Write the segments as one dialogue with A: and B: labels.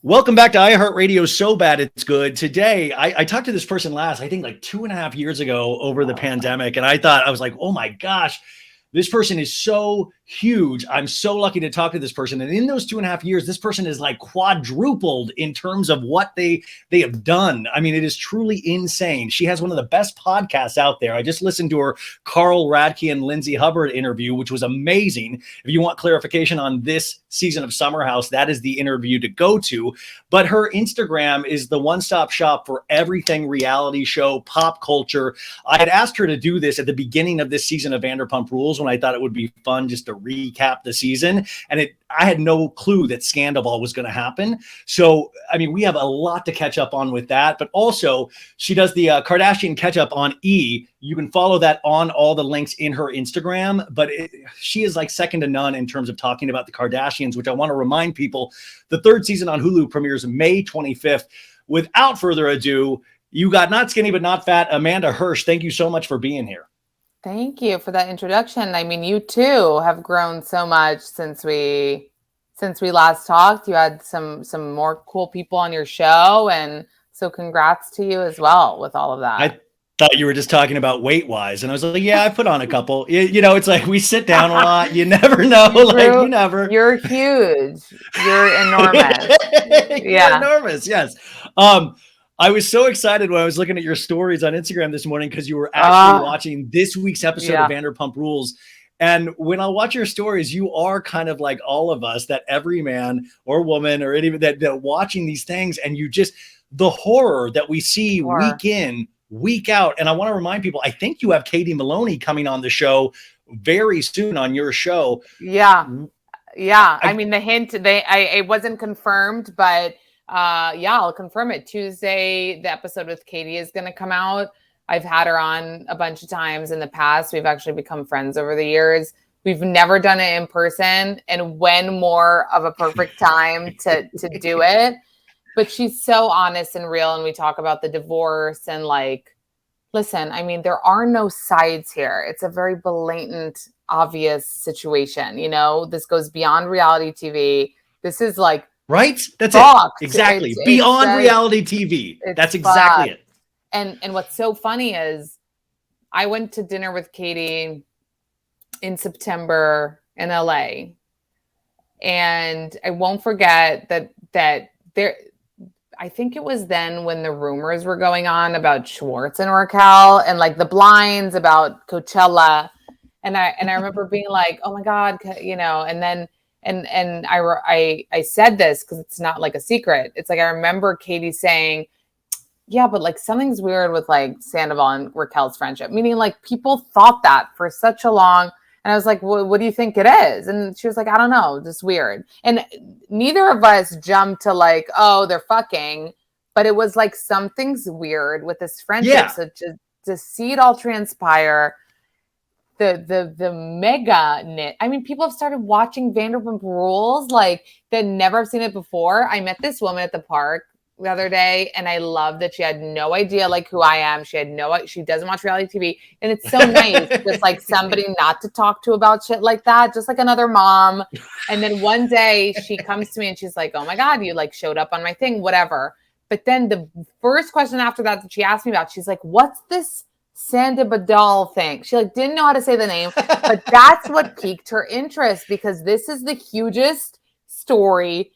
A: Welcome back to iHeartRadio. So bad it's good. Today, I talked to this person last, I think like 2.5 years ago over the pandemic. And I was like, oh my gosh, this person is so huge. I'm so lucky to talk to this person. And in those 2.5 years, this person is like quadrupled in terms of what they have done. I mean, it is truly insane. She has one of the best podcasts out there. I just listened to her Carl Radke and Lindsay Hubbard interview, which was amazing. If you want clarification on this season of Summer House, that is the interview to go to. But her Instagram is the one-stop shop for everything reality show, pop culture. I had asked her to do this at the beginning of this season of Vanderpump Rules when I thought it would be fun just to recap the season. And I had no clue that Scandival was going to happen. So, I mean, we have a lot to catch up on with that. But also, she does the Kardashian catch up on E! You can follow that on all the links in her Instagram. But she is like second to none in terms of talking about the Kardashians, which I want to remind people, the third season on Hulu premieres May 25th. Without further ado, you got not skinny but not fat, Amanda Hirsch. Thank you so much for being here.
B: Thank you for that introduction. I mean, you too have grown so much since we last talked. You had some more cool people on your show, and so congrats to you as well with all of that.
A: I thought you were just talking about weight-wise, and I was like, yeah, I put on a couple. You know, it's like we sit down a lot. You never know. You never.
B: You're huge. You're enormous.
A: You're enormous. Yes. I was so excited when I was looking at your stories on Instagram this morning because you were actually watching this week's episode of Vanderpump Rules. And when I watch your stories, you are kind of like all of us, that every man or woman or even that watching these things, and you just the horror that we see week in, week out. And I want to remind people, I think you have Katie Maloney coming on the show very soon on your show.
B: Yeah. I mean, the hint, it wasn't confirmed, but I'll confirm it. Tuesday, the episode with Katie is going to come out. I've had her on a bunch of times in the past. We've actually become friends over the years. We've never done it in person, and when more of a perfect time to do it. But she's so honest and real, and we talk about the divorce and like, listen, I mean, there are no sides here. It's a very blatant, obvious situation. You know, this goes beyond reality TV. This is like,
A: right? That's
B: fucked.
A: It. Exactly. Beyond reality TV. That's exactly it.
B: And what's so funny is I went to dinner with Katie in September in LA. And I won't forget that there, I think it was then when the rumors were going on about Schwartz and Raquel and like the blinds about Coachella. And I remember being like, oh my God, you know, and then And I said this because it's not like a secret. It's like I remember Katie saying, yeah, but like something's weird with like Sandoval and Raquel's friendship. Meaning like people thought that for such a long. And I was like, well, what do you think it is? And she was like, I don't know, just weird. And neither of us jumped to like, oh, they're fucking. But it was like something's weird with this friendship. Yeah. So to see it all transpire. The mega knit. I mean, people have started watching Vanderpump Rules like that never have seen it before. I met this woman at the park the other day, and I love that she had no idea like who I am. She doesn't watch reality TV, and it's so nice just like somebody not to talk to about shit like that, just like another mom. And then one day she comes to me and she's like, "Oh my God, you like showed up on my thing, whatever." But then the first question after that she asked me about, she's like, "What's this Sandra thing?" She like didn't know how to say the name, but that's what piqued her interest because this is the hugest story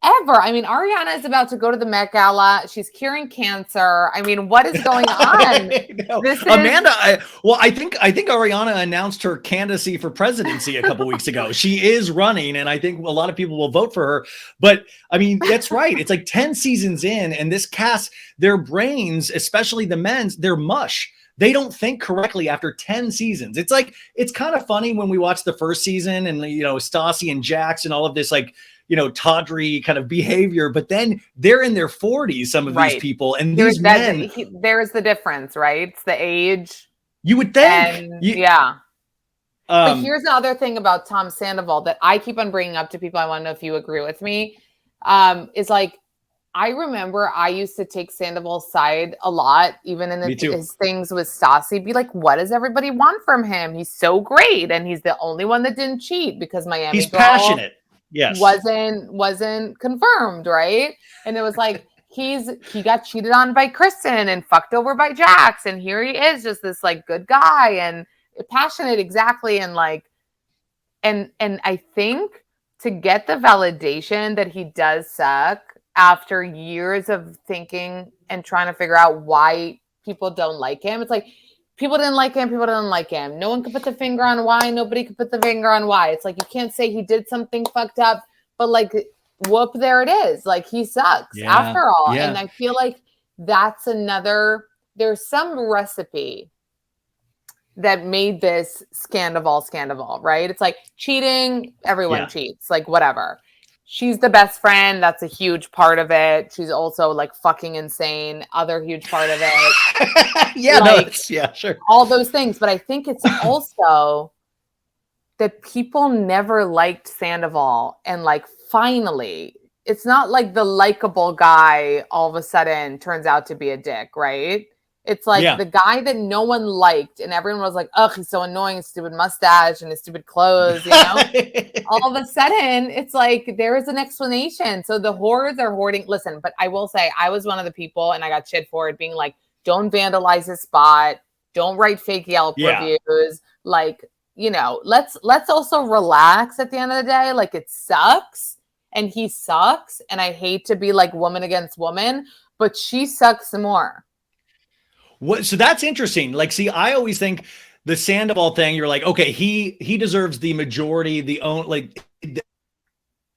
B: ever. I mean, Ariana is about to go to the Met Gala. She's curing cancer. I mean, what is going on?
A: Amanda, I think Ariana announced her candidacy for presidency a couple weeks ago. She is running, and I think a lot of people will vote for her. But I mean, that's right. It's like 10 seasons in, and this cast, their brains, especially the men's, they're mush. They don't think correctly after 10 seasons. It's like, it's kind of funny when we watch the first season and, you know, Stassi and Jax and all of this, like, you know, tawdry kind of behavior, but then they're in their 40s, some of these people. And these men.
B: There's the difference, right? It's the age.
A: You would think.
B: Yeah. But here's the other thing about Tom Sandoval that I keep on bringing up to people. I want to know if you agree with me. Is like, I remember I used to take Sandoval's side a lot, even in his things with Stassi. Be like, what does everybody want from him? He's so great, and he's the only one that didn't cheat because Miami.
A: He's passionate. Yes.
B: wasn't confirmed, right? And it was like he got cheated on by Kristen and fucked over by Jax, and here he is, just this like good guy and passionate, exactly, and like and I think to get the validation that he does suck after years of thinking and trying to figure out why people don't like him, it's like people didn't like him. People didn't like him. No one could put the finger on why. Nobody could put the finger on why. It's like you can't say he did something fucked up, but like, whoop, there it is. Like he sucks after all.
A: Yeah.
B: And I feel like that's another. There's some recipe that made this Scandival, right? It's like cheating. Everyone cheats. Like whatever. She's the best friend. That's a huge part of it. She's also like fucking insane. Other huge part of it.
A: Yeah,
B: like,
A: yeah, sure.
B: All those things. But I think it's also that people never liked Sandoval. And like finally, it's not like the likable guy all of a sudden turns out to be a dick, right? It's like the guy that no one liked and everyone was like, ugh, he's so annoying, his stupid mustache and his stupid clothes, you know? All of a sudden, it's like there is an explanation. So the whores are hoarding. Listen, but I will say I was one of the people and I got shit for it being like, don't vandalize his spot. Don't write fake Yelp reviews. Like, you know, let's also relax at the end of the day. Like it sucks and he sucks. And I hate to be like woman against woman, but she sucks more.
A: So that's interesting. Like, see, I always think the Sandoval thing, you're like, okay, he deserves the majority,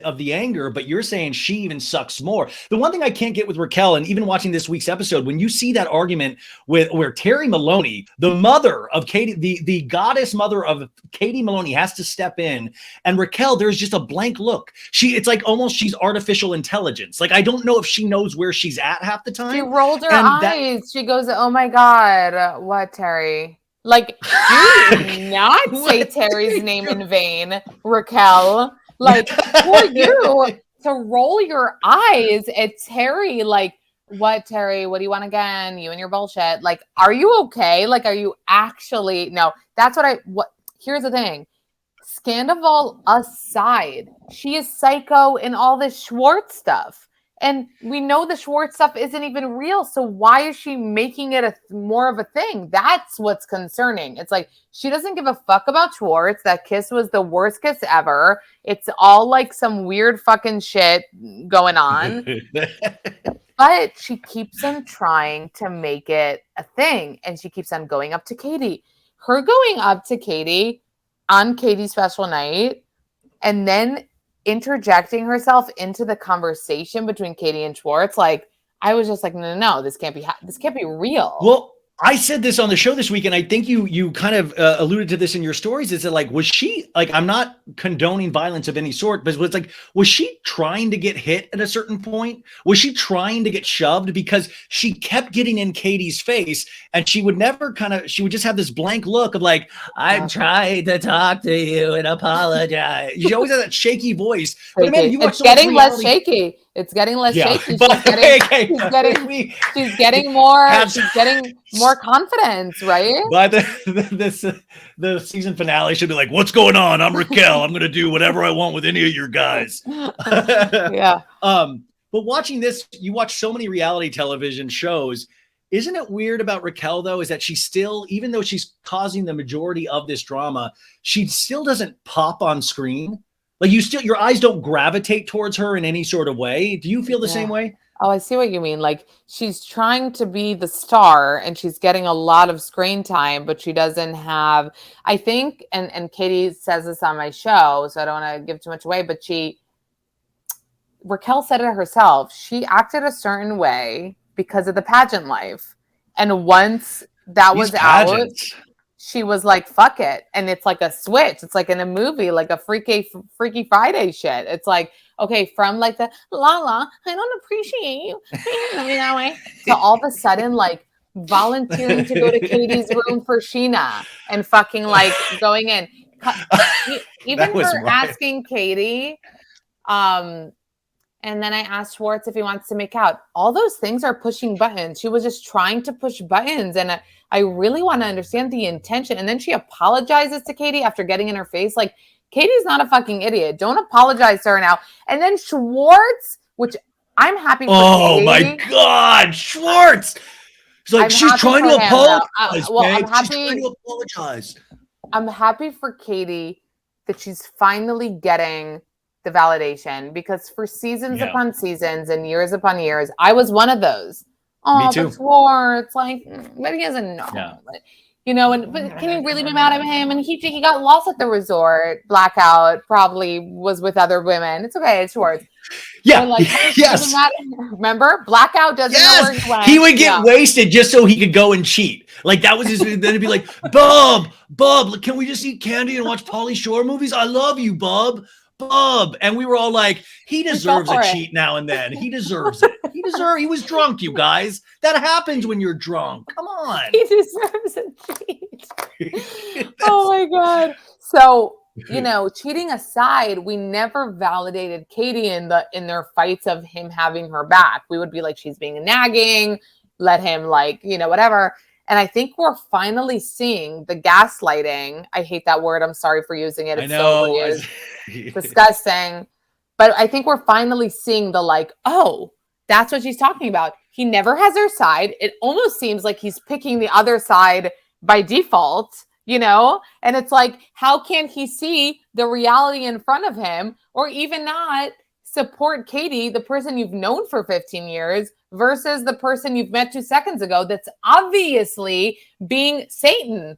A: of the anger, but you're saying she even sucks more. The one thing I can't get with Raquel, and even watching this week's episode, when you see that argument where Terry Maloney, the mother of Katie, the goddess mother of Katie Maloney, has to step in, and Raquel, there's just a blank look. It's like almost she's artificial intelligence. Like I don't know if she knows where she's at half the time.
B: She rolled her eyes. She goes, "Oh my God, what, Terry?" Like you did not say Terry's name in vain, Raquel. Like, who are you to roll your eyes at Terry? Like, what, Terry? What do you want again? You and your bullshit. Like, are you okay? Like, are you actually? No, that's here's the thing. Scandival aside, she is psycho in all this Schwartz stuff. And we know the Schwartz stuff isn't even real. So why is she making it more of a thing? That's what's concerning. It's like, she doesn't give a fuck about Schwartz. That kiss was the worst kiss ever. It's all like some weird fucking shit going on. But she keeps on trying to make it a thing. And she keeps on going up to Katie. Her going up to Katie on Katie's special night and then interjecting herself into the conversation between Katie and Schwartz, like I was just like, no, this can't be real.
A: Well, I said this on the show this week, and I think you kind of alluded to this in your stories. Is that like, was she like? I'm not condoning violence of any sort, but was like, was she trying to get hit at a certain point? Was she trying to get shoved because she kept getting in Katie's face, and she would never she would just have this blank look of like, I'm trying to talk to you and apologize. She always has that shaky voice. But man,
B: it's getting less shaky. It's getting less shaky. She's getting more confidence, right?
A: But the season finale should be like, what's going on? I'm Raquel. I'm going to do whatever I want with any of your guys.
B: Yeah.
A: But watching this, you watch so many reality television shows. Isn't it weird about Raquel, though, is that she still, even though she's causing the majority of this drama, she still doesn't pop on screen. Like your eyes don't gravitate towards her in any sort of way. Do you feel the same way?
B: Oh, I see what you mean. Like she's trying to be the star and she's getting a lot of screen time, but she doesn't have, I think, and Katie says this on my show, so I don't want to give too much away, but Raquel said it herself. She acted a certain way because of the pageant life. And once that was out, she was like, fuck it. And it's like a switch. It's like in a movie, like a Freaky Friday shit. It's like, okay, from like the I don't appreciate you that way, to all of a sudden like volunteering to go to Katie's room for Sheena and fucking like going in. Even her asking Katie, and then I asked Schwartz if he wants to make out. All those things are pushing buttons. She was just trying to push buttons. And I really want to understand the intention. And then she apologizes to Katie after getting in her face. Like, Katie's not a fucking idiot. Don't apologize to her now. And then Schwartz, which I'm happy for
A: Oh
B: Katie.
A: my God, Schwartz. He's like, she's trying to apologize, babe. She's trying to apologize.
B: I'm happy for Katie that she's finally getting the validation, because for seasons upon seasons and years upon years, I was one of those. Oh,
A: Me too.
B: but Schwartz, like, but he doesn't know.
A: Yeah.
B: But, you know, but can you really be mad at him? And he got lost at the resort, blackout, probably was with other women. It's okay, it's Schwartz.
A: Yeah.
B: Like,
A: yes.
B: Remember, blackout doesn't know where he went.
A: He would get wasted just so he could go and cheat. Like that was his. Then it'd be like, Bub, can we just eat candy and watch Pauly Shore movies? I love you, Bub. And we were all like, he deserves a cheat now and then. He deserves it. He was drunk, you guys. That happens when you're drunk. Come on.
B: He deserves a cheat. Oh my God. So, you know, cheating aside, we never validated Katie in their fights of him having her back. We would be like, she's being nagging, let him, like, you know, whatever. And I think we're finally seeing the gaslighting. I hate that word. I'm sorry for using it. It's so disgusting. But I think we're finally seeing the, like, oh, that's what she's talking about. He never has her side. It almost seems like he's picking the other side by default, you know? And it's like, how can he see the reality in front of him, or even not support Katie, the person you've known for 15 years, versus the person you've met 2 seconds ago that's obviously being Satan?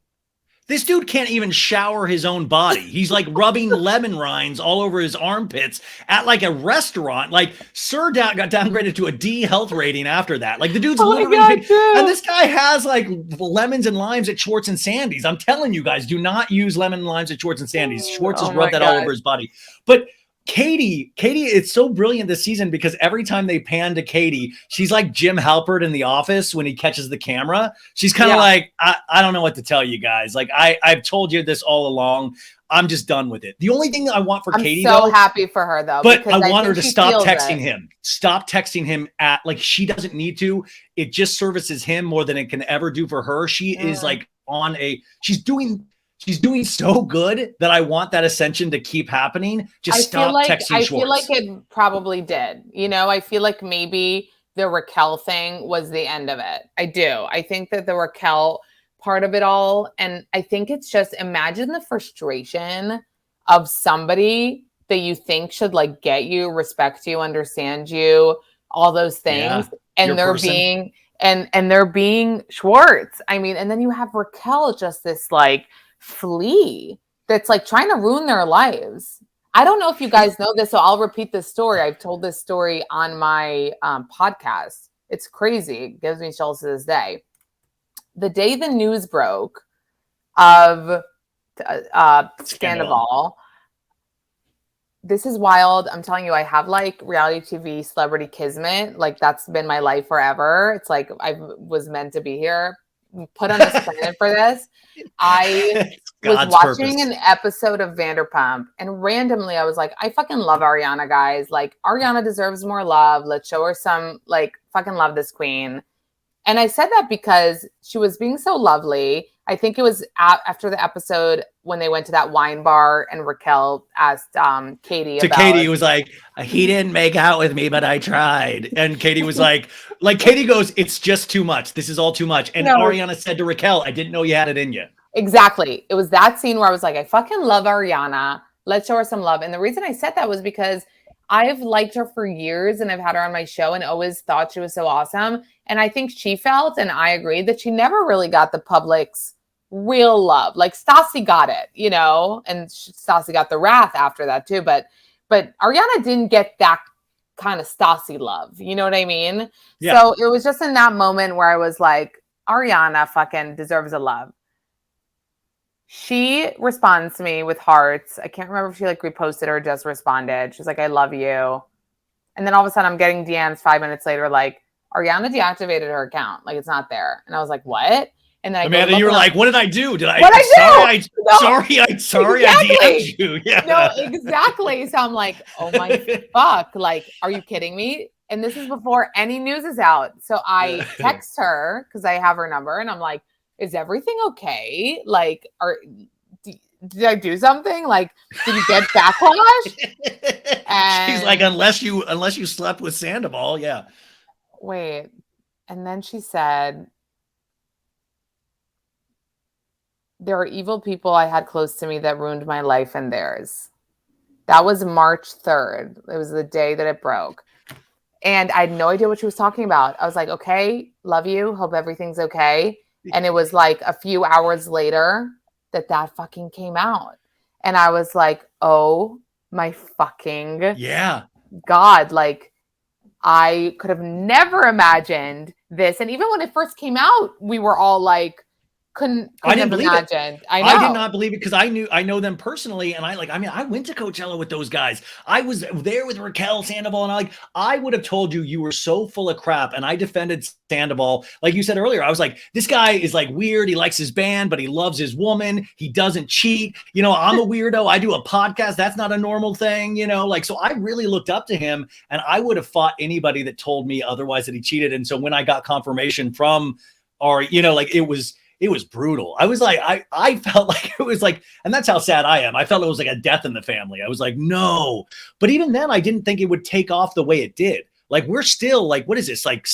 A: This dude can't even shower his own body. He's like rubbing lemon rinds all over his armpits at like a restaurant. Like Sir got downgraded to a D health rating after that. Like the dude's literally, and this guy has like lemons and limes at Schwartz and Sandy's. I'm telling you guys, do not use lemon and limes at Schwartz and Sandy's. Schwartz has rubbed that all over his body. But Katie, it's so brilliant this season because every time they pan to Katie, she's like Jim Halpert in The Office when he catches the camera. She's kind of like, I don't know what to tell you guys. Like I've told you this all along. I'm just done with it. The only thing I want for Katie,
B: I'm so happy for her though.
A: But I want her to stop texting him. Stop texting him at, like, she doesn't need to. It just services him more than it can ever do for her. She is like she's doing so good that I want that ascension to keep happening. Just stop texting Schwartz. I feel like
B: it probably did. You know, I feel like maybe the Raquel thing was the end of it. I do. I think that the Raquel part of it all, and I think it's just, imagine the frustration of somebody that you think should like get you, respect you, understand you, all those things, and they're being and they're being Schwartz. I mean, and then you have Raquel, just this like flea that's like trying to ruin their lives. I don't know if you guys know this, so I'll repeat this story. I've told this story on my podcast. It's crazy. It gives me chills to this day. The day the news broke of Scandal, this is wild. I'm telling you, I have like reality TV celebrity kismet. Like that's been my life forever. It's like I was meant to be here, put on this planet for this. I was watching an episode of Vanderpump, and randomly I was like, I fucking love Ariana, guys. Like Ariana deserves more love. Let's show her some, like, fucking love this queen. And I said that because she was being so lovely. I think it was after the episode when they went to that wine bar and Raquel asked Katie about
A: Katie was like, he didn't make out with me, but I tried. And Katie was like Katie goes, it's just too much. This is all too much. And Ariana said to Raquel, I didn't know you had it in you.
B: Exactly. It was that scene where I was like, I fucking love Ariana. Let's show her some love. And the reason I said that was because I've liked her for years and I've had her on my show and always thought she was so awesome. And I think she felt, and I agreed, that she never really got the public's real love. Like Stassi got it, you know, and Stassi got the wrath after that too. But Ariana didn't get that kind of Stassi love. You know what I mean? Yeah. So it was just in that moment where I was like, Ariana fucking deserves a love. She responds to me with hearts. I can't remember if she like reposted or just responded. She's like, I love you. And then all of a sudden I'm getting DMs 5 minutes later, like, Ariana deactivated her account. Like, it's not there. And I was like, what? And then
A: Amanda, you were like, what did I do? Sorry, I DM'd you. Yeah.
B: No, exactly. So I'm like, oh my fuck. Like, are you kidding me? And this is before any news is out. So I text her because I have her number and I'm like, is everything okay? Like, did I do something? Like, did you get backlash? And
A: she's like, unless you slept with Sandoval, yeah.
B: Wait. And then she said, there are evil people I had close to me that ruined my life and theirs. That was March 3rd. It was the day that it broke. And I had no idea what she was talking about. I was like, okay, love you. Hope everything's okay. And it was like a few hours later that fucking came out. And I was like, oh my fucking God. Like, I could have never imagined this. And even when it first came out, we were all like, couldn't
A: I didn't believe
B: imagine.
A: it. I did not believe it because I know them personally, and I went to Coachella with those guys. I was there with Raquel Sandoval, and I would have told you were so full of crap, and I defended Sandoval. Like you said earlier, I was like, this guy is like weird. He likes his band, but he loves his woman. He doesn't cheat. You know, I'm a weirdo. I do a podcast. That's not a normal thing, you know, like, so I really looked up to him, and I would have fought anybody that told me otherwise that he cheated. And so when I got confirmation from like it was brutal. I was like, I felt like it was like, and that's how sad I am. I felt it was like a death in the family. I was like, no. But even then, I didn't think it would take off the way it did. Like, we're still like, what is this? Like,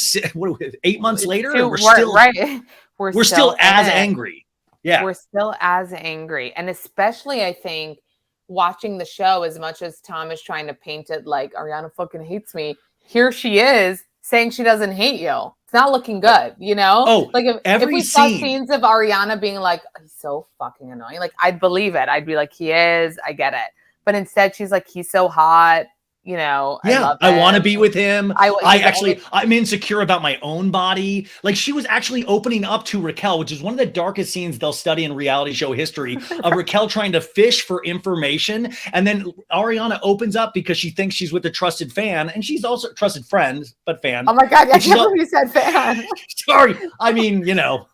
A: 8 months later? We're still
B: right.
A: We're still as angry. Yeah.
B: We're still as angry. And especially, I think, watching the show, as much as Tom is trying to paint it like Ariana fucking hates me, here she is saying she doesn't hate you. It's not looking good, you know?
A: Oh,
B: like if we saw scenes of Ariana being like, he's so fucking annoying, like, I'd believe it. I'd be like, he is, I get it. But instead she's like, he's so hot, you know.
A: Yeah, I want to be with him. I'm insecure about my own body. Like, she was actually opening up to Raquel, which is one of the darkest scenes they'll study in reality show history, of Raquel trying to fish for information. And then Ariana opens up because she thinks she's with a trusted fan, and she's also a trusted friend, but fan.
B: Oh my God, I can't believe you said fan.
A: Sorry. I mean,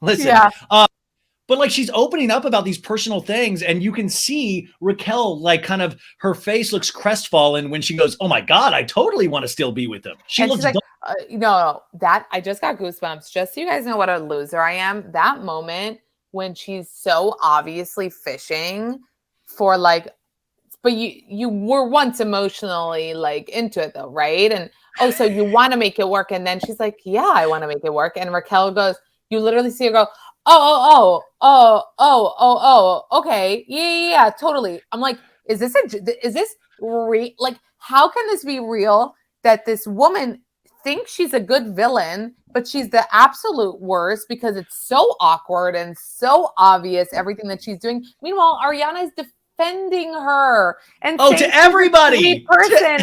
A: listen.
B: Yeah.
A: But like, she's opening up about these personal things, and you can see Raquel, like, kind of, her face looks crestfallen when she goes, oh my God, I totally want to still be with him. She looks
B: like, that I just got goosebumps. Just so you guys know what a loser I am. That moment when she's so obviously fishing for like, but you were once emotionally like into it though, right? And so you want to make it work. And then she's like, yeah, I want to make it work. And Raquel goes, you literally see her go, okay. Yeah, totally. I'm like, is this like, how can this be real that this woman thinks she's a good villain, but she's the absolute worst because it's so awkward and so obvious, everything that she's doing. Meanwhile, Ariana is defending her and
A: to everybody.
B: Person.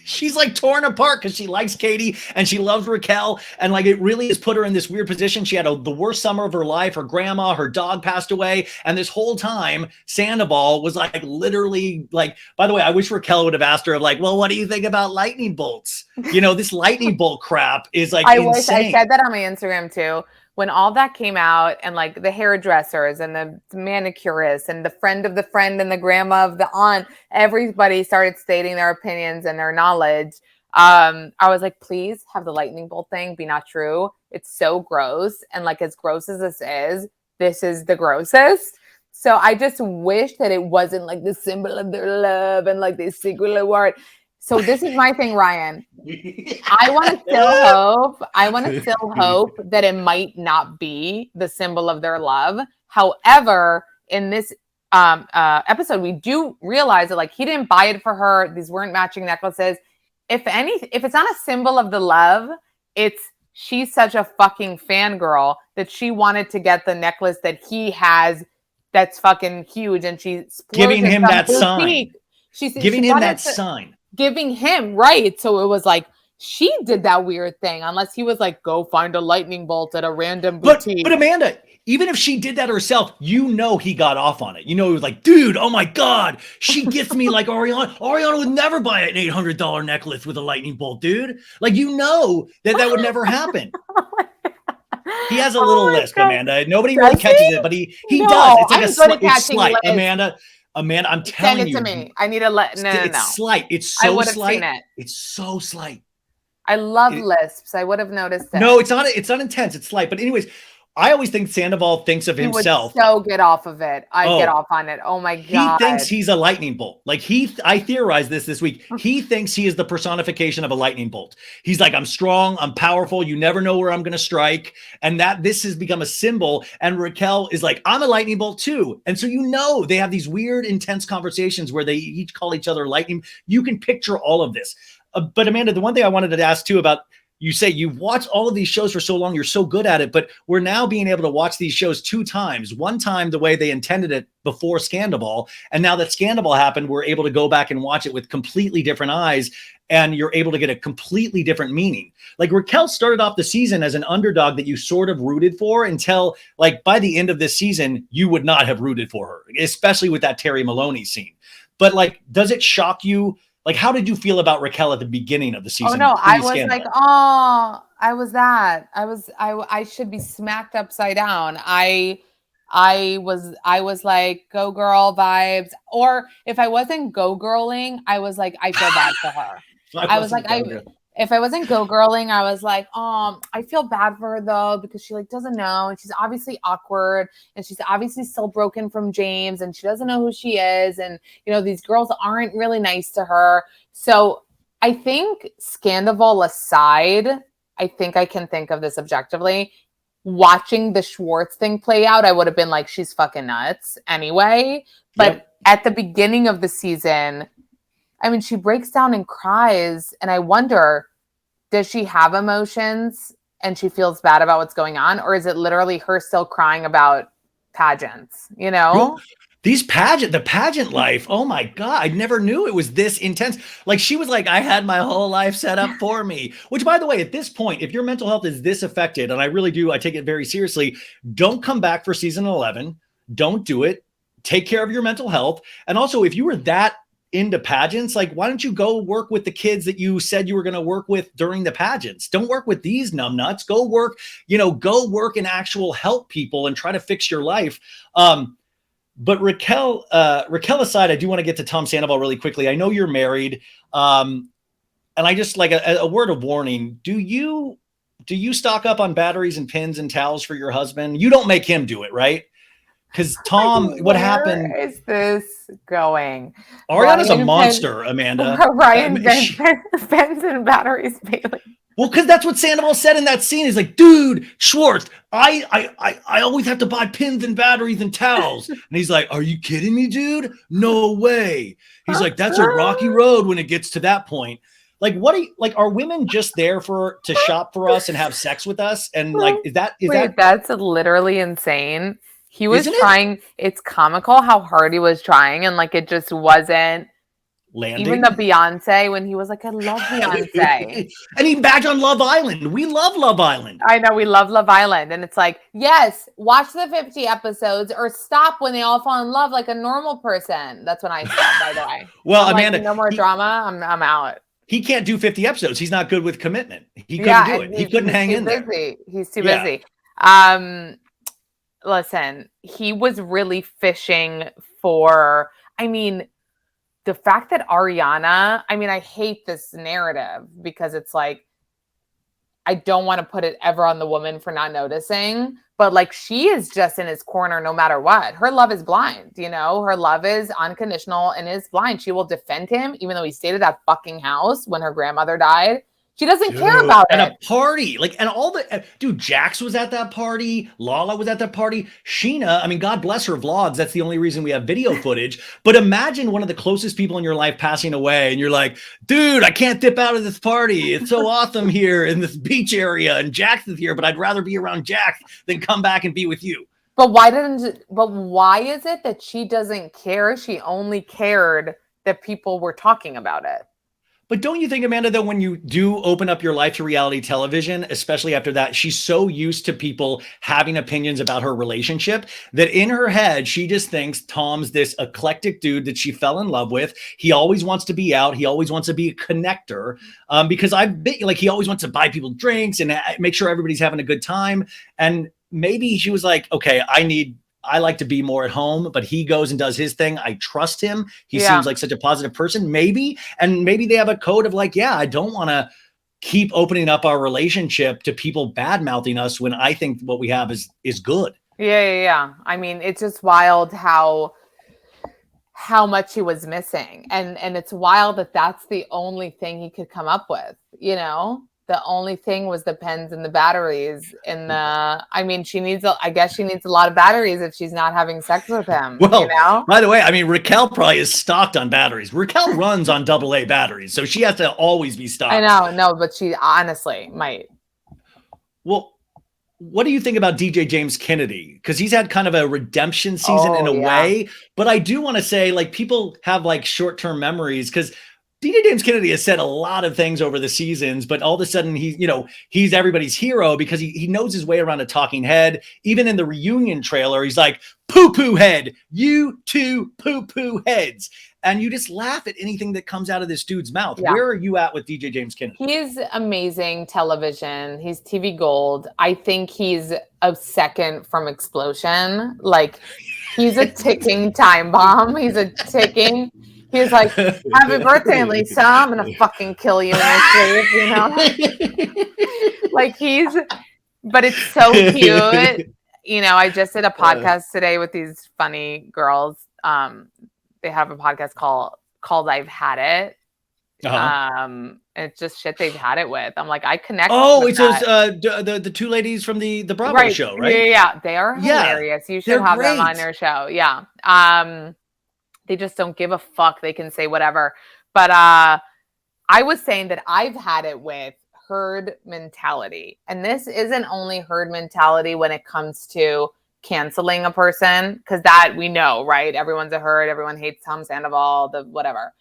A: She's like torn apart because she likes Katie and she loves Raquel, and like, it really has put her in this weird position. She had the worst summer of her life. Her grandma, her dog passed away, and this whole time Sandoval was like, literally, like, by the way, I wish Raquel would have asked her, like, well, what do you think about lightning bolts? This lightning bolt crap is like insane.
B: Wish I said that on my Instagram too. When all that came out, and like the hairdressers and the manicurists and the friend of the friend and the grandma of the aunt, everybody started stating their opinions and their knowledge. I was like, please have the lightning bolt thing be not true. It's so gross. And like, as gross as this is the grossest. So I just wish that it wasn't like the symbol of their love and like they secretly were. So this is my thing, Ryan. I want to still hope that it might not be the symbol of their love. However, in this episode, we do realize that like, he didn't buy it for her. These weren't matching necklaces. If it's not a symbol of the love, she's such a fucking fangirl that she wanted to get the necklace that he has that's fucking huge, and she's
A: giving him that sign. She's giving him that sign.
B: Giving him, right. So it was like, she did that weird thing, unless he was like, go find a lightning bolt at a random boutique.
A: But Amanda, even if she did that herself, he got off on it. He was like, dude, oh my God, she gets me like Ariana. Ariana would never buy an $800 necklace with a lightning bolt, dude. Like, that would never happen. He has a little lisp, Amanda. Nobody really catches it, but he does. It's like it's slight, Amanda. Amanda, I'm telling you.
B: Send it to me. I need to no.
A: It's slight. It's so slight. It's so slight.
B: I love lisps. I would have noticed that.
A: No, it's not intense. It's slight. But anyways, I always think Sandoval thinks of
B: He would
A: himself.
B: so get off of it. I get off on it. Oh my God.
A: He thinks he's a lightning bolt. Like I theorized this week. He thinks he is the personification of a lightning bolt. He's like, I'm strong, I'm powerful. You never know where I'm going to strike. And that this has become a symbol. And Raquel is like, I'm a lightning bolt too. And so, they have these weird, intense conversations where they each call each other lightning. You can picture all of this. But Amanda, the one thing I wanted to ask too about, you say you've watched all of these shows for so long, you're so good at it, but we're now being able to watch these shows 2 times. One time the way they intended it before Scandal, and now that Scandal happened, we're able to go back and watch it with completely different eyes, and you're able to get a completely different meaning. Like Raquel started off the season as an underdog that you sort of rooted for until like by the end of this season, you would not have rooted for her, especially with that Terry Maloney scene. But like, does it shock you? Like, how did you feel about Raquel at the beginning of the season?
B: Oh no, I was like, oh, I was that. I should be smacked upside down. I was like, go girl vibes. Or if I wasn't go girling, I was like, I feel bad for her. If I wasn't go girling, I was like, I feel bad for her though, because she like doesn't know, and she's obviously awkward, and she's obviously still broken from James, and she doesn't know who she is, and these girls aren't really nice to her. So I think Scandal aside, I think I can think of this objectively. Watching the Schwartz thing play out, I would have been like, she's fucking nuts anyway. But at the beginning of the season, I mean, she breaks down and cries, and I wonder, does she have emotions and she feels bad about what's going on, or is it literally her still crying about pageants,
A: the pageant life. Oh my God. I never knew it was this intense. Like she was like, I had my whole life set up for me, which by the way, at this point, if your mental health is this affected, and I really do, I take it very seriously, don't come back for season 11. Don't do it. Take care of your mental health. And also if you were that into pageants, like why don't you go work with the kids that you said you were going to work with during the pageants? Don't work with these numbnuts. Go work and actual help people and try to fix your life. But Raquel aside, I do want to get to Tom Sandoval really quickly. I know you're married. And I just like a word of warning. Do you stock up on batteries and pins and towels for your husband? You don't make him do it, right? Because Tom, what happened?
B: Where is this going?
A: Ariana's a monster, Amanda.
B: Ryan Ben's and batteries, Bailey.
A: Well, because that's what Sandoval said in that scene. He's like, dude, Schwartz, I always have to buy pins and batteries and towels. And he's like, are you kidding me, dude? No way. He's like, that's a rocky road when it gets to that point. Like, are women just there to shop for us and have sex with us? And like,
B: that's literally insane. He was trying. It's comical how hard he was trying, and like it just wasn't landing. Even the Beyonce, when he was like, I love Beyonce.
A: And he bagged on Love Island. We love Love Island.
B: I know, we love Love Island. And it's like, yes, watch the 50 episodes or stop when they all fall in love like a normal person. That's when I stop, by the way.
A: Well, Amanda,
B: like, no more drama. I'm out.
A: He can't do 50 episodes. He's not good with commitment. He couldn't do it. He couldn't hang in there.
B: He's too busy. Listen, he was really fishing for, the fact that Ariana, I hate this narrative because it's like, I don't want to put it ever on the woman for not noticing, but like she is just in his corner no matter what. Her love is blind, her love is unconditional and is blind. She will defend him even though he stayed at that fucking house when her grandmother died. She doesn't care about it.
A: And a party. Jax was at that party. Lala was at that party. Sheena, God bless her vlogs. That's the only reason we have video footage. But imagine one of the closest people in your life passing away and you're like, dude, I can't dip out of this party. It's so awesome here in this beach area. And Jax is here, but I'd rather be around Jax than come back and be with you.
B: But why is it that she doesn't care? She only cared that people were talking about it.
A: But don't you think, Amanda, that when you do open up your life to reality television, especially after that, she's so used to people having opinions about her relationship that in her head, she just thinks Tom's this eclectic dude that she fell in love with. He always wants to be out. He always wants to be a connector because he always wants to buy people drinks and make sure everybody's having a good time. And maybe she was like, okay, I like to be more at home, but he goes and does his thing. I trust him. He seems like such a positive person, maybe. And maybe they have a code of like, I don't want to keep opening up our relationship to people bad mouthing us when I think what we have is good.
B: Yeah. I mean, it's just wild how much he was missing, and it's wild that that's the only thing he could come up with. The only thing was the pens and the batteries. And I mean, I guess she needs a lot of batteries if she's not having sex with him.
A: Well, by the way, I mean, Raquel probably is stocked on batteries. Raquel runs on AA batteries, so she has to always be stocked.
B: I know, no, but she honestly might.
A: Well, what do you think about DJ James Kennedy? Because he's had kind of a redemption season in a way, but I do want to say, like, people have like short-term memories because DJ James Kennedy has said a lot of things over the seasons, but all of a sudden he's everybody's hero because he knows his way around a talking head. Even in the reunion trailer, he's like, poo-poo head, you two poo-poo heads. And you just laugh at anything that comes out of this dude's mouth. Yeah. Where are you at with DJ James Kennedy?
B: He's amazing television. He's TV gold. I think he's a second from explosion. Like, he's a ticking time bomb. He's like, happy birthday, Lisa. I'm going to fucking kill you in your sleep, Like, but it's so cute. I just did a podcast today with these funny girls. They have a podcast called I've Had It. It's just shit they've had it with. I'm like, I connect.
A: Oh, it's those the two ladies from the Bravo show, right?
B: Yeah. They are hilarious. You should have them on their show. Yeah. They just don't give a fuck. They can say whatever. But I was saying that I've had it with herd mentality. And this isn't only herd mentality when it comes to canceling a person, because that we know, right? Everyone's a herd. Everyone hates Tom Sandoval, the whatever.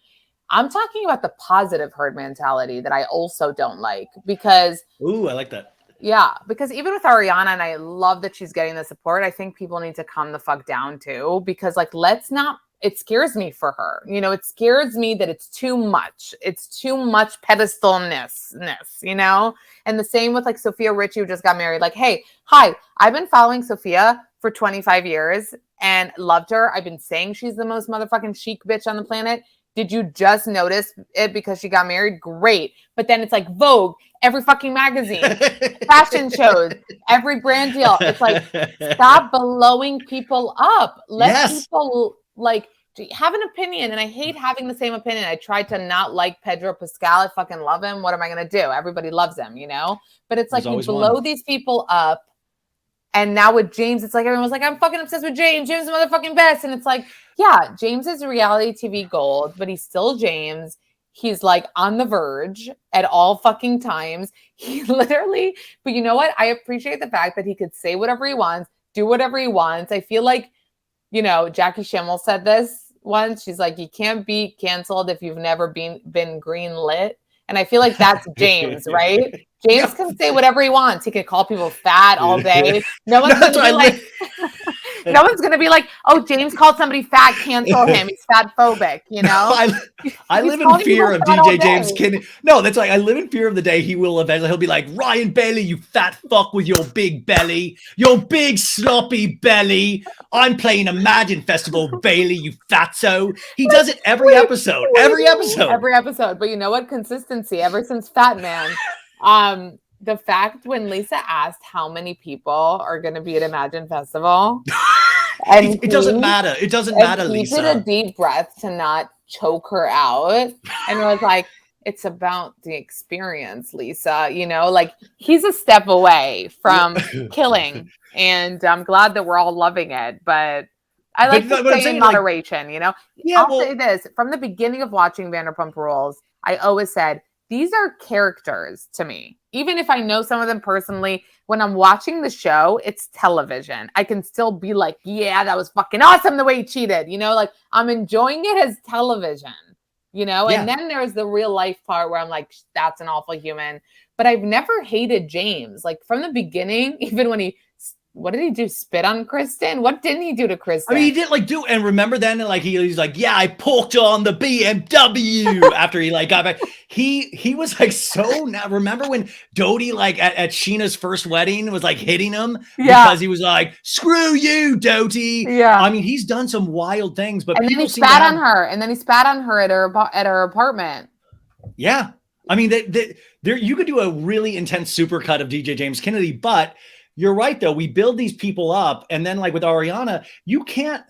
B: I'm talking about the positive herd mentality that I also don't like because...
A: Ooh, I like that.
B: Yeah, because even with Ariana, and I love that she's getting the support, I think people need to calm the fuck down too, because like, it scares me for her. It scares me that it's too much. It's too much pedestalness, And the same with like Sophia Richie, who just got married. Like, hey, hi, I've been following Sophia for 25 years and loved her. I've been saying she's the most motherfucking chic bitch on the planet. Did you just notice it because she got married? Great. But then it's like Vogue, every fucking magazine, fashion shows, every brand deal. It's like, stop blowing people up. Let people like have an opinion. And I hate having the same opinion. I tried to not like Pedro Pascal. I fucking love him. What am I going to do? Everybody loves him, But it's like you blow these people up. And now with James, it's like everyone's like, I'm fucking obsessed with James. James is the motherfucking best. And it's like, yeah, James is reality TV gold, but he's still James. He's like on the verge at all fucking times. He literally, but you know what? I appreciate the fact that he could say whatever he wants, do whatever he wants. I feel like, Jackie Schimmel said this once. She's like, you can't be canceled if you've never been green lit. And I feel like that's James, right? James can say whatever he wants. He can call people fat all day. No one's going to be like, no one's going to be like, oh, James called somebody fat, cancel him. He's fat phobic,
A: I live in fear of DJ James Kennedy. No, that's like, I live in fear of the day he'll be like, Ryan Bailey, you fat fuck with your big belly, your big sloppy belly. I'm playing Imagine Festival, Bailey, you fatso. He does it every episode.
B: But you know what? Consistency ever since Fat Man. The fact when Lisa asked how many people are going to be at Imagine Festival, and
A: it doesn't matter. It doesn't matter, Lisa.
B: He did a deep breath to not choke her out, and was like, "It's about the experience, Lisa." Like he's a step away from killing, and I'm glad that we're all loving it. But I like to say in moderation. I'll say this from the beginning of watching Vanderpump Rules. I always said, these are characters to me. Even if I know some of them personally, when I'm watching the show, it's television. I can still be like, yeah, that was fucking awesome the way he cheated. Like I'm enjoying it as television, And then there's the real life part where I'm like, that's an awful human. But I've never hated James. Like from the beginning, even when what did he do? Spit on Kristen? What didn't he do to Kristen?
A: I mean, he did and remember then, like he's like, yeah, I poked on the BMW after he got back. He was like remember when Dodie at Sheena's first wedding was like hitting him because he was like, screw you, Dodie.
B: Yeah.
A: I mean, he's done some wild things, but
B: and then he spat on her, at her apartment.
A: Yeah. I mean, there you could do a really intense supercut of DJ James Kennedy, but you're right though. We build these people up, and then like with Ariana, you can't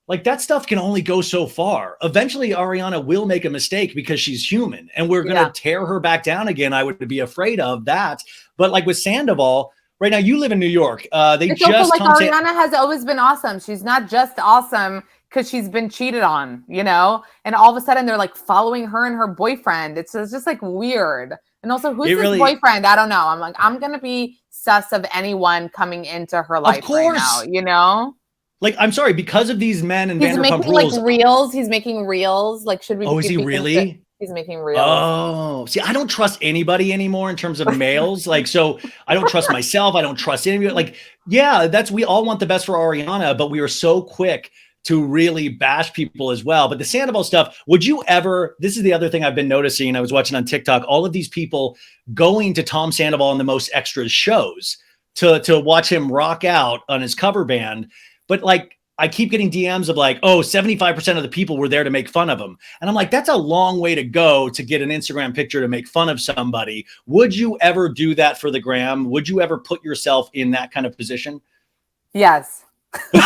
A: like that stuff can only go so far. Eventually, Ariana will make a mistake because she's human, and we're gonna tear her back down again. I would be afraid of that. But like with Sandoval, right now you live in New York.
B: It's just also like Ariana has always been awesome. She's not just awesome because she's been cheated on, you know? And all of a sudden they're like following her and her boyfriend. It's just like weird. And also, who's this boyfriend? I don't know. I'm like, I'm going to be sus of anyone coming into her life right now, you know?
A: Like, I'm sorry, because of these men and Vanderpump
B: Rules. Like reels. He's making reels. Like, should we?
A: Oh, is he really?
B: He's making reels.
A: Oh, see, I don't trust anybody anymore in terms of males. Like, so I don't trust myself. I don't trust anybody. Like, yeah, we all want the best for Ariana, but we are so quick to really bash people as well. But the Sandoval stuff, would you ever, this is the other thing I've been noticing. I was watching on TikTok, all of these people going to Tom Sandoval on the most extras shows to watch him rock out on his cover band. But like, I keep getting DMs of like, oh, 75% of the people were there to make fun of him. And I'm like, that's a long way to go to get an Instagram picture to make fun of somebody. Would you ever do that for the gram? Would you ever put yourself in that kind of position?
B: Yes. No,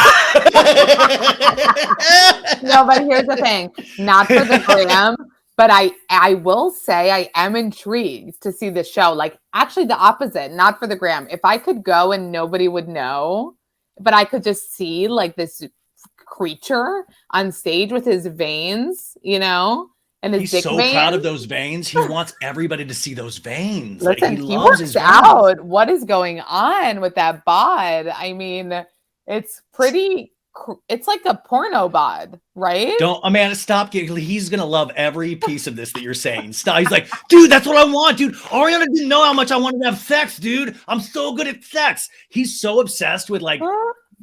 B: but here's the thing, not for the gram, but I will say I am intrigued to see the show. Like, actually the opposite, not for the gram. If I could go and nobody would know, but I could just see like this creature on stage with his veins, you know, and his
A: He's so
B: veins.
A: Proud of those veins. He wants everybody to see those veins.
B: Listen,
A: like,
B: he works out. What is going on with that bod? I mean, it's pretty, it's like a porno bod, right?
A: Don't, Amanda, stop. He's going to love every piece of this that you're saying. Stop. He's like, dude, that's what I want, dude. Ariana didn't know how much I wanted to have sex, dude. I'm so good at sex. He's so obsessed with like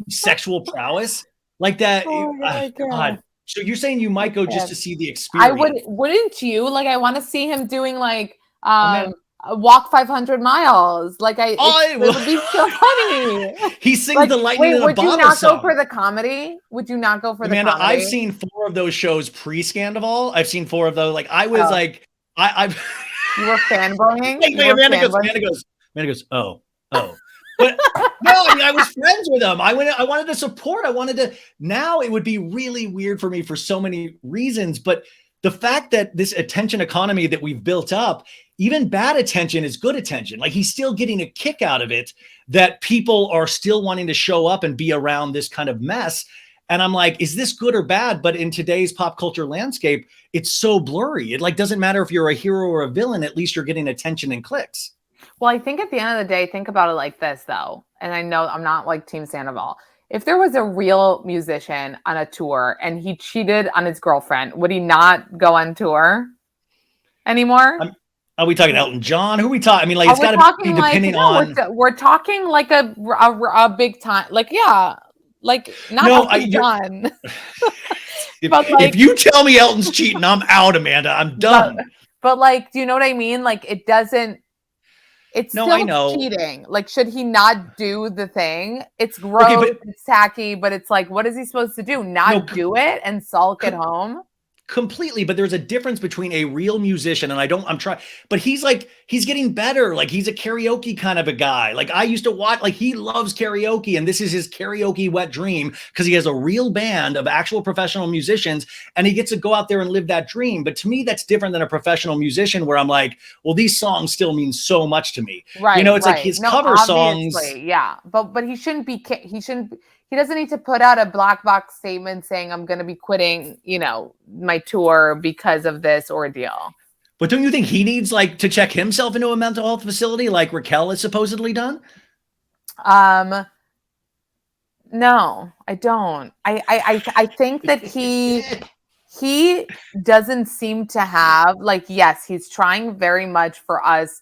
A: sexual prowess like that.
B: Oh my God.
A: So you're saying you might go just to see the experience.
B: Wouldn't you? Like, I want to see him doing like, walk 500 miles. Like it would be so funny.
A: He sings like, the lightning in the bottle.
B: Would you not go for the comedy? Would you not go for the comedy?
A: I've seen 4 of those shows pre-Scandal. I've seen 4 of those. Like I was like, I've
B: you were fanboying.
A: Amanda goes, oh. But no, I mean, I was friends with him. I wanted to support. Now it would be really weird for me for so many reasons, but the fact that this attention economy that we've built up, even bad attention is good attention. Like he's still getting a kick out of it, that people are still wanting to show up and be around this kind of mess. And I'm like, is this good or bad? But in today's pop culture landscape, it's so blurry. It like doesn't matter if you're a hero or a villain, at least you're getting attention and clicks.
B: Well, I think at the end of the day, think about it like this though. And I know I'm not like Team Sandoval. If there was a real musician on a tour and he cheated on his girlfriend, would he not go on tour anymore?
A: Are we talking Elton John? Who are we talking? I mean, like, it's got to be depending on.
B: We're talking like a big time, like, yeah, like not Elton John.
A: If you tell me Elton's cheating, I'm out, Amanda. I'm done.
B: But like, do you know what I mean? Like, it doesn't. It's still cheating. Like, should he not do the thing? It's gross, it's tacky, but it's like, what is he supposed to do? Do it and sulk at home?
A: Completely, but there's a difference between a real musician and I'm trying, but he's getting better. Like he's a karaoke kind of a guy. Like I used to watch, like he loves karaoke and this is his karaoke wet dream because he has a real band of actual professional musicians and he gets to go out there and live that dream. But to me, that's different than a professional musician where I'm like, well, these songs still mean so much to me.
B: Right.
A: You know, it's like his cover songs.
B: Yeah. But he doesn't need to put out a black box statement saying I'm going to be quitting, you know, my tour because of this ordeal.
A: But don't you think he needs like to check himself into a mental health facility like Raquel has supposedly done?
B: No, I don't. I think that he doesn't seem to have like, yes, he's trying very much for us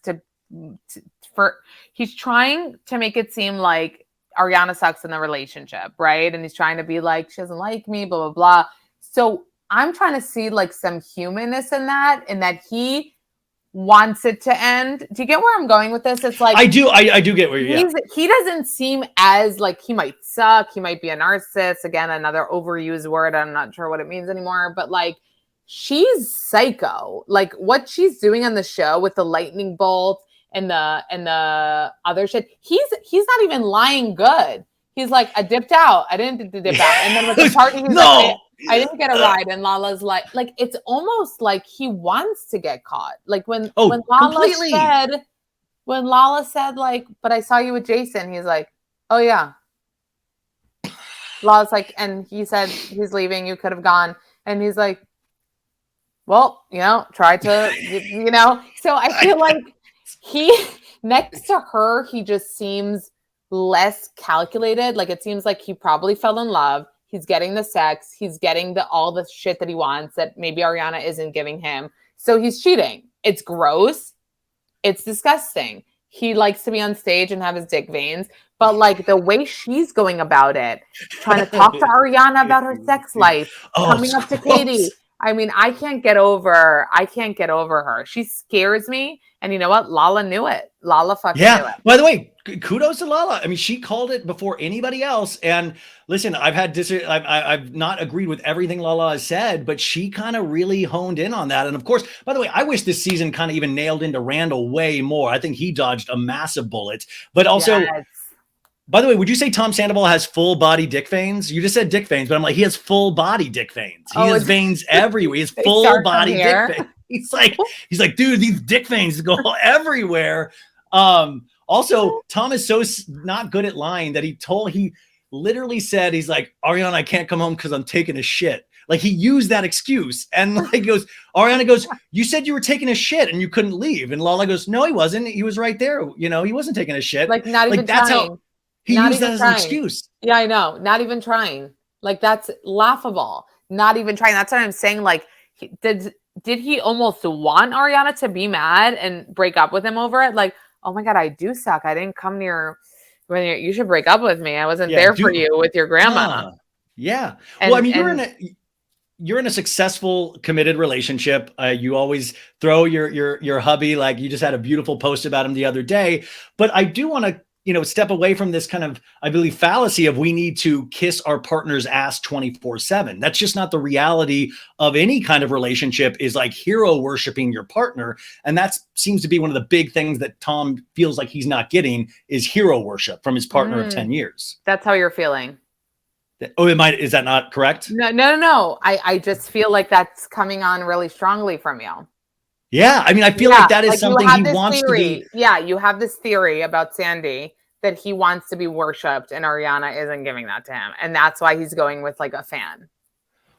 B: he's trying to make it seem like Ariana sucks in the relationship, right? And he's trying to be like, she doesn't like me, blah, blah, blah. So I'm trying to see like some humanness in that he wants it to end. Do you get where I'm going with this? It's like
A: I do get where you're at.
B: He doesn't seem as like he might suck, he might be a narcissist. Again, another overused word. I'm not sure what it means anymore, but like she's psycho. Like what she's doing on the show with the lightning bolt and the other shit. He's not even lying good. He's like, I dipped out. I didn't dip out. And then with the party, he's like, I didn't get a ride. And Lala's like it's almost like he wants to get caught. Like when Lala said like, but I saw you with Jason. He's like, oh yeah. Lala's like, and he said he's leaving. You could have gone. And he's like, well, try to, So I feel like he, next to her, he just seems less calculated. Like it seems like he probably fell in love. He's getting the sex. He's getting all the shit that he wants that maybe Ariana isn't giving him. So he's cheating. It's gross. It's disgusting. He likes to be on stage and have his dick veins. But like the way she's going about it, trying to talk to Ariana about her sex life, coming up to Katie. I mean, I can't get over her. She scares me. And you know what? Lala knew it. Lala fucking knew it.
A: By the way, kudos to Lala. I mean, she called it before anybody else. And listen, I've not agreed with everything Lala has said, but she kind of really honed in on that. And of course, by the way, I wish this season kind of even nailed into Randall way more. I think he dodged a massive bullet. But also, yes. By the way, would you say Tom Sandoval has full body dick veins? You just said dick veins, but I'm like, he has full body dick veins. He has veins everywhere. He has full body dick veins. He's like, dude, these dick veins go everywhere. Also, Tom is so not good at lying that he literally said, he's like, Ariana, I can't come home because I'm taking a shit. Like he used that excuse. And like Ariana goes, you said you were taking a shit and you couldn't leave. And Lala goes, no, he wasn't. He was right there. He wasn't taking a shit.
B: Like not even that's trying.
A: How he not used that as an excuse.
B: Yeah, I know. Not even trying. Like that's laughable. Not even trying. That's what I'm saying. Like did he almost want Ariana to be mad and break up with him over it? Like, oh my God, I do suck. I didn't come near when you should break up with me. I wasn't there for you with your grandma.
A: Yeah. Well, I mean, you're in a successful, committed relationship. You always throw your hubby, like you just had a beautiful post about him the other day. But I do want to, step away from this kind of, I believe, fallacy of we need to kiss our partner's ass 24/7. That's just not the reality of any kind of relationship, is like hero worshiping your partner. And that seems to be one of the big things that Tom feels like he's not getting, is hero worship from his partner of 10 years.
B: That's how you're feeling.
A: Oh, is that not correct?
B: No. I just feel like that's coming on really strongly from you.
A: Yeah. I mean, I feel like that is something he wants to be.
B: Yeah. You have this theory about Sandy that he wants to be worshipped and Ariana isn't giving that to him. And that's why he's going with like a fan.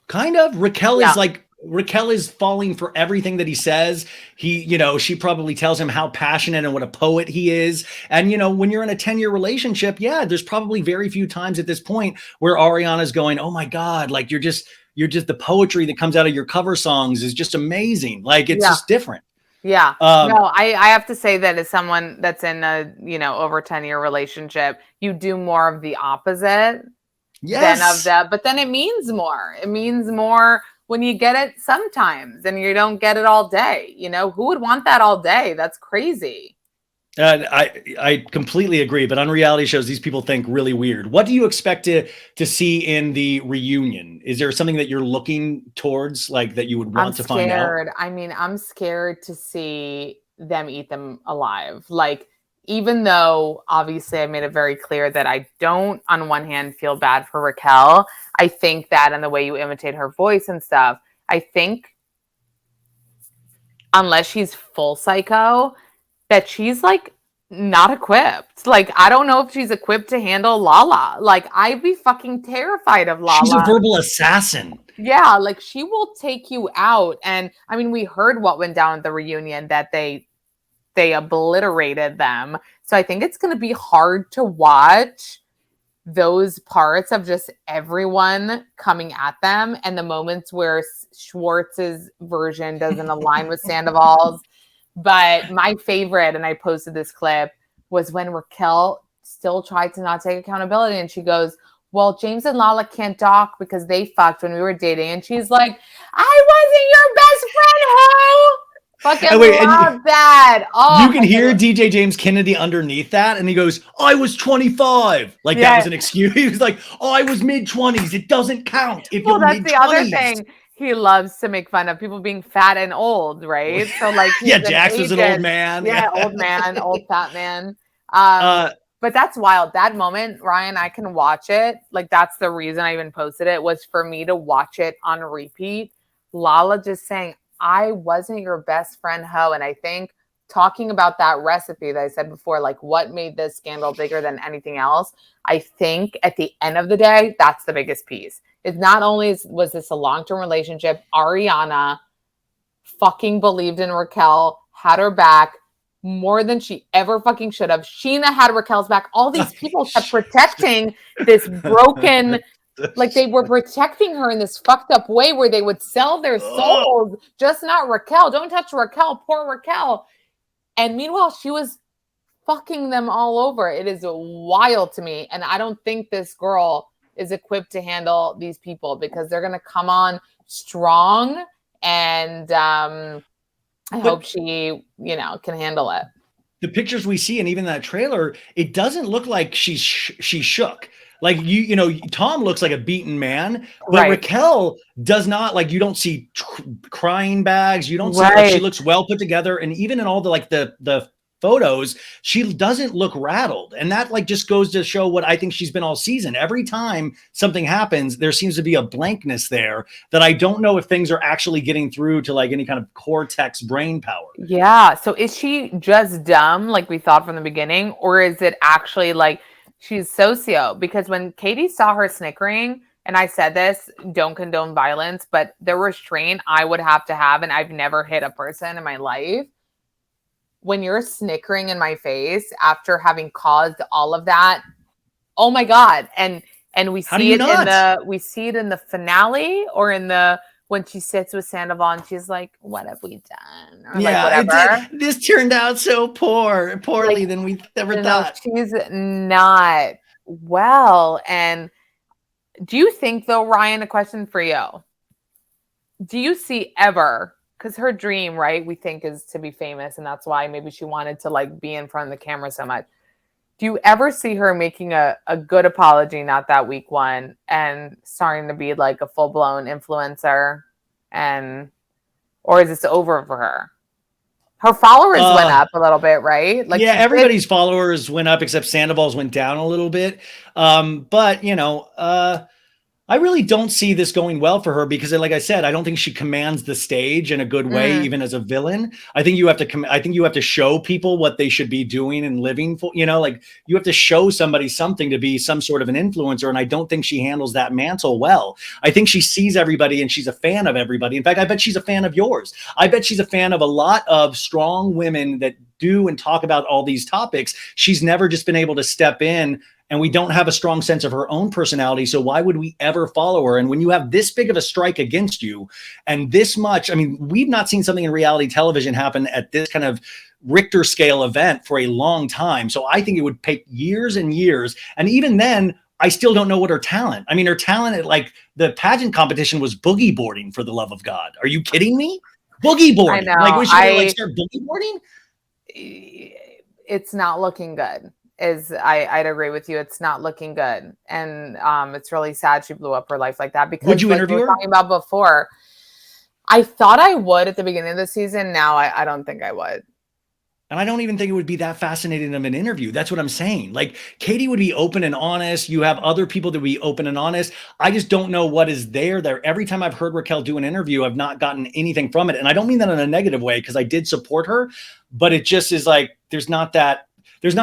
B: Kind of.
A: Raquel is falling for everything that he says. She probably tells him how passionate and what a poet he is. And, when you're in a 10-year relationship, there's probably very few times at this point where Ariana's going, oh my God, like you're just the poetry that comes out of your cover songs is just amazing. Like it's just different.
B: Yeah. No, I have to say that as someone that's in a, over 10-year relationship, you do more of the opposite than of that. But then it means more. It means more when you get it sometimes and you don't get it all day. Who would want that all day? That's crazy.
A: I completely agree. But on reality shows, these people think really weird. What do you expect to see in the reunion? Is there something that you're looking towards, like that you would want to find out?
B: I mean, I'm scared to see them eat them alive. Like, even though obviously I made it very clear that I don't, on one hand, feel bad for Raquel. I think that, and the way you imitate her voice and stuff, I think unless she's full psycho, that she's like not equipped. Like, I don't know if she's equipped to handle Lala. Like, I'd be fucking terrified of Lala.
A: She's a verbal assassin.
B: Yeah, like she will take you out. And I mean, we heard what went down at the reunion, that they obliterated them. So I think it's going to be hard to watch those parts of just everyone coming at them, and the moments where Schwartz's version doesn't align with Sandoval's. But my favorite, and I posted this clip, was when Raquel still tried to not take accountability. And she goes, well, James and Lala can't talk because they fucked when we were dating. And she's like, I wasn't your best friend, ho! Fucking love that. Oh,
A: you can hear DJ James Kennedy underneath that. And he goes, I was 25. Like that was an excuse. He was like, oh, I was mid-20s. It doesn't count if you're mid-20s.
B: That's the other thing. he loves to make fun of people being fat and old, right? So like, he's
A: Yeah,
B: an
A: Jax was an old
B: agent.
A: man.
B: Yeah, old man, old fat man.
A: Uh,
B: But that's wild. That moment, Ryan, I can watch it. Like, that's the reason I even posted it, was for me to watch it on repeat. Lala just saying, I wasn't your best friend, ho. And I think talking about that recipe that I said before, like what made this scandal bigger than anything else, I think at the end of the day, that's the biggest piece. It's not only was this a long-term relationship, Ariana fucking believed in Raquel, had her back more than she ever fucking should have. Sheena had Raquel's back. All these people kept protecting this broken, like they were protecting her in this fucked up way where they would sell their souls, just not Raquel. Don't touch Raquel, poor Raquel. And meanwhile, she was fucking them all over. It is wild to me. And I don't think this girl is equipped to handle these people because they're going to come on strong. And I hope she, can handle it.
A: The pictures we see and even that trailer, it doesn't look like she's shook. Like Tom looks like a beaten man, but right. Raquel does not. Like, you don't see crying bags. You don't see, like, she looks well put together. And even in all the photos, she doesn't look rattled. And that just goes to show what I think she's been all season. Every time something happens, there seems to be a blankness there that I don't know if things are actually getting through to any kind of cortex brain power.
B: Yeah. So is she just dumb like we thought from the beginning? Or is it actually she's socio? Because when Katie saw her snickering, and I said this, don't condone violence, but the restraint I would have to have, and I've never hit a person in my life. When you're snickering in my face after having caused all of that, oh my God. And we see it in the finale, or when she sits with Sandoval and she's like, what have we done? Or whatever.
A: This turned out so poorly than we ever thought.
B: She's not well. And do you think, though, Ryan, a question for you. Do you see ever, because her dream, right, we think is to be famous, and that's why maybe she wanted to be in front of the camera so much. Do you ever see her making a good apology, not that week one, and starting to be a full-blown influencer? Or is this over for her? Her followers went up a little bit, right?
A: Everybody's followers went up except Sandoval's went down a little bit. But I really don't see this going well for her because, like I said, I don't think she commands the stage in a good way, even as a villain. I think you have to show people what they should be doing and living for. You have to show somebody something to be some sort of an influencer, and I don't think she handles that mantle well. I think she sees everybody and she's a fan of everybody. In fact, I bet she's a fan of yours. I bet she's a fan of a lot of strong women that do and talk about all these topics. She's never just been able to step in. And we don't have a strong sense of her own personality. So why would we ever follow her? And when you have this big of a strike against you and this much, I mean, we've not seen something in reality television happen at this kind of Richter scale event for a long time. So I think it would take years and years. And even then, I still don't know what her talent. I mean, her talent at the pageant competition was boogie boarding, for the love of God. Are you kidding me? Boogie boarding.
B: I know.
A: Was she start boogie boarding?
B: It's not looking good. I'd agree with you. It's not looking good. And it's really sad she blew up her life like that. Because
A: would you interview her?
B: We were talking about before, I thought I would at the beginning of the season. Now I don't think I would.
A: And I don't even think it would be that fascinating of an interview. That's what I'm saying. Katie would be open and honest. You have other people that would be open and honest. I just don't know what is there. Every time I've heard Raquel do an interview, I've not gotten anything from it. And I don't mean that in a negative way, because I did support her, but it just is there's not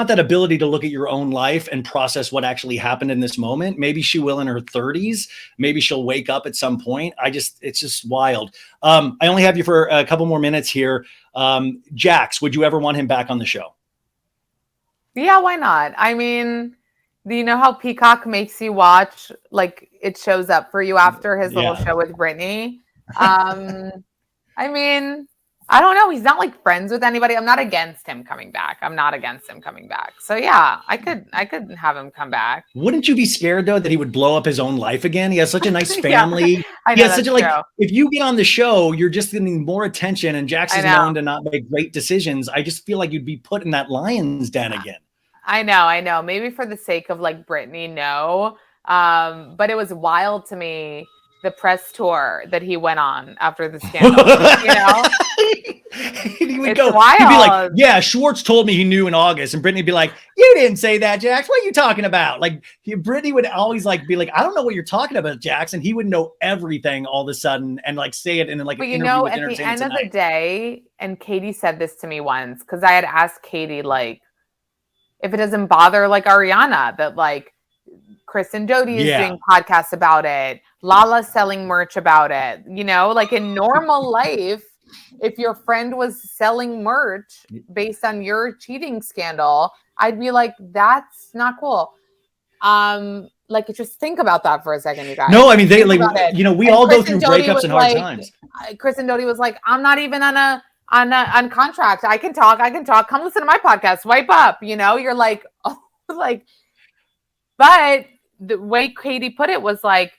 A: that ability to look at your own life and process what actually happened in this moment. Maybe she will in her 30s. Maybe she'll wake up at some point. It's just wild. I only have you for a couple more minutes here. Jax, would you ever want him back on the show?
B: Yeah, why not? I mean, do you know how Peacock makes you watch, it shows up for you after his little show with Brittany? I mean, I don't know. He's not friends with anybody. I'm not against him coming back. So yeah, I could have him come back.
A: Wouldn't you be scared though that he would blow up his own life again? He has such a nice family.
B: Yeah, I know, he has such
A: if you get on the show, you're just getting more attention, and Jax is known to not make great decisions. I just feel like you'd be put in that lion's den again.
B: I know. Maybe for the sake of Brittany, no. But it was wild to me the press tour that he went on after the scandal. You know,
A: he would
B: it's
A: go.
B: wild.
A: He'd be like, "Yeah, Schwartz told me he knew in August," and Brittany would be like, "You didn't say that, Jax. What are you talking about?" Like Brittany would always like be like, "I don't know what you're talking about, Jax," and he would know everything all of a sudden and like say it in like
B: but
A: an
B: you
A: interview
B: know,
A: with
B: at the
A: Entertainment
B: end of the
A: Tonight.
B: day, and Katie said this to me once because I had asked Katie like, if it doesn't bother like Ariana that like Chris and Jody is doing podcasts about it, Lala's selling merch about it. You know, like in normal life, if your friend was selling merch based on your cheating scandal, I'd be like, that's not cool. Like just think about that for a second, you guys.
A: No, I mean they
B: think
A: like we all go through breakups and hard times.
B: Chris and Jody was like, I'm not even on contract. I can talk. Come listen to my podcast. Swipe up. You know, you're like, oh, like, but the way Katie put it was like,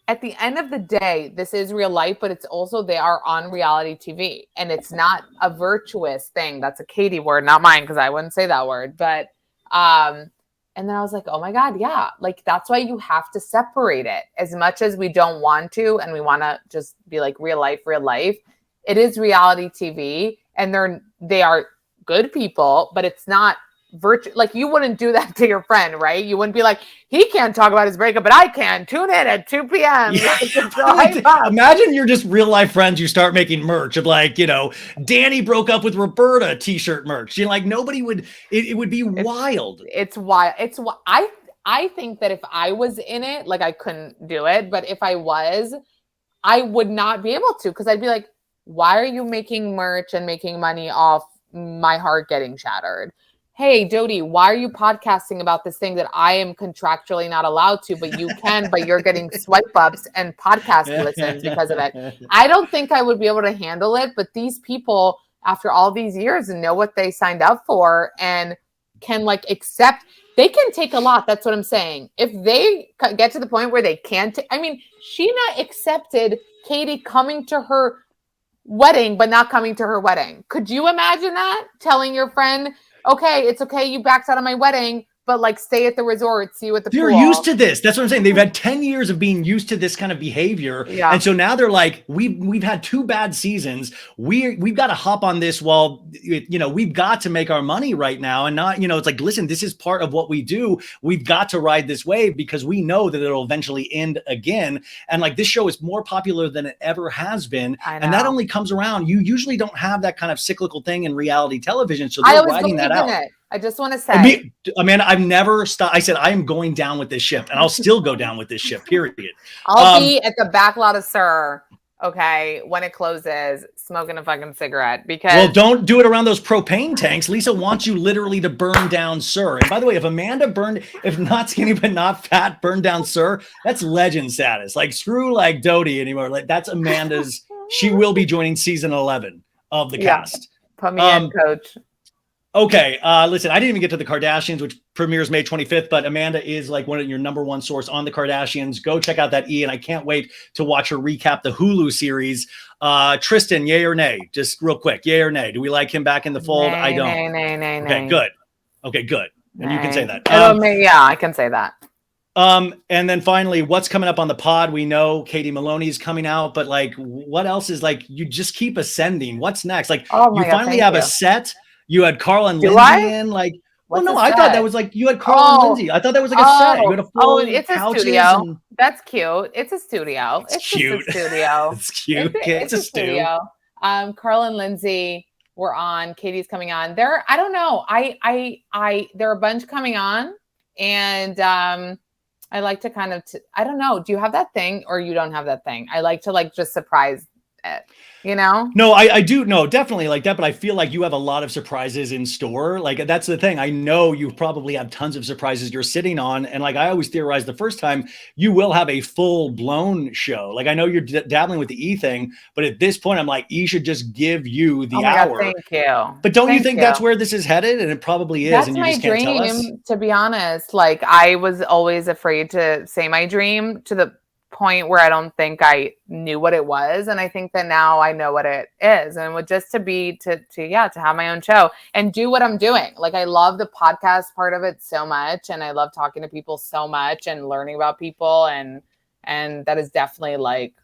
B: at the end of the day, this is real life, but it's also they are on reality TV, and it's not a virtuous thing. That's a Katie word, not mine, because I wouldn't say that word. But and then I was like, oh my God, yeah, like that's why you have to separate it. As much as we don't want to, and we want to just be like real life. It is reality TV, and they are good people, but it's not virtual. Like you wouldn't do that to your friend, right? You wouldn't be like, he can't talk about his breakup, but I can. Tune in at 2 p.m.
A: Yeah. Imagine you're just real life friends. You start making merch of like, Danny broke up with Roberta t-shirt merch. Like nobody would, it would be wild.
B: It's wild. I think that if I was in it, like I couldn't do it, but if I was, I would not be able to, because I'd be like, why are you making merch and making money off my heart getting shattered? Hey, Jody, why are you podcasting about this thing that I am contractually not allowed to, but you can, but you're getting swipe ups and podcast listens because of it? I don't think I would be able to handle it, but these people, after all these years, know what they signed up for and can like accept. They can take a lot. That's what I'm saying. If they get to the point where they can't, I mean, Sheena accepted Katie coming to her wedding, but not coming to her wedding. Could you imagine that? Telling your friend, okay, it's okay, you backed out of my wedding, but like stay at the resort, see you at the pool.
A: They're used to this. That's what I'm saying. They've had 10 years of being used to this kind of behavior. Yeah. And so now they're like, we've had 2 bad seasons. We've got to hop on this while, we've got to make our money right now. And not, it's like, listen, this is part of what we do. We've got to ride this wave because we know that it'll eventually end again. And like this show is more popular than it ever has been. And that only comes around. You usually don't have that kind of cyclical thing in reality television. So they're riding that out.
B: I just want to say,
A: Amanda, I've never stopped. I said, I am going down with this ship, and I'll still go down with this ship, period.
B: I'll be at the back lot of Sir, okay, when it closes, smoking a fucking cigarette. Because
A: well, don't do it around those propane tanks. Lisa wants you literally to burn down Sir. And by the way, if Amanda if not skinny but not fat, burned down Sir, that's legend status. Like screw like Dodie anymore. Like that's Amanda's. She will be joining season 11 of the cast.
B: Put me in, coach.
A: Okay, listen, I didn't even get to the Kardashians, which premieres May 25th, but Amanda is like one of your number one source on the Kardashians. Go check out that E, and I can't wait to watch her recap the Hulu series. Tristan, yay or nay? Just real quick, yay or nay? Do we like him back in the fold?
B: Nay,
A: I don't.
B: Nay.
A: Okay, good. Okay, good. And you can say that.
B: Yeah, I can say that.
A: And then finally, what's coming up on the pod? We know Katie Maloney's coming out, but like, what else is like, you just keep ascending. What's next? Like, you finally have a set. You had Carl and Lindsay in, like, I thought that was like, you had Carl and Lindsay. I thought that was like a set. You had a full
B: it's a studio. That's cute. It's a studio.
A: It's cute.
B: Just a studio.
A: It's cute. It's a studio.
B: Carl and Lindsay were on. Katie's coming on. I don't know. There are a bunch coming on, and I like to kind of, I don't know. Do you have that thing or you don't have that thing? I like to like just surprise it.
A: No, I do. No, definitely like that. But I feel like you have a lot of surprises in store. Like that's the thing. I know you probably have tons of surprises you're sitting on. And like I always theorized the first time, you will have a full blown show. Like I know you're dabbling with the E thing, but at this point, I'm like, E should just give you the hour.
B: God, thank you.
A: But don't you think that's where this is headed? And it probably is.
B: That's
A: and you
B: my
A: just can't
B: dream,
A: tell us?
B: To be honest. Like I was always afraid to say my dream to the point where I don't think I knew what it was, and I think that now I know what it is, and would just to have my own show and do what I'm doing. Like I love the podcast part of it so much, and I love talking to people so much and learning about people, and And that is definitely like,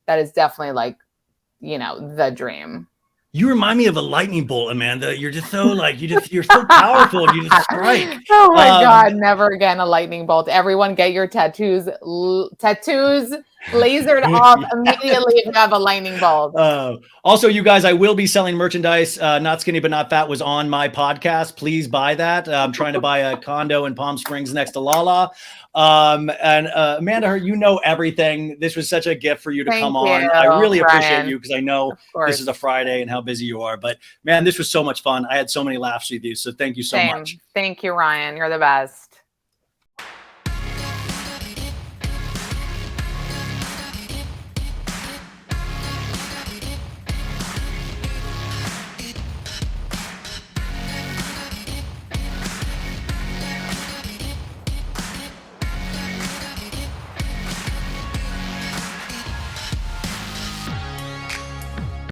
B: the dream.
A: You remind me of a lightning bolt, Amanda. You're just so like, you're so powerful and you just strike.
B: Oh my God, never again a lightning bolt. Everyone get your tattoos lasered off immediately if you have a lightning bolt.
A: Also, you guys, I will be selling merchandise. Not Skinny But Not Fat was on my podcast. Please buy that. I'm trying to buy a condo in Palm Springs next to Lala. Amanda, you know everything. This was such a gift for you to come on. I really appreciate you because I know this is a Friday and how busy you are. But man, this was so much fun. I had so many laughs with you. So thank you so much.
B: Thank you, Ryan. You're the best.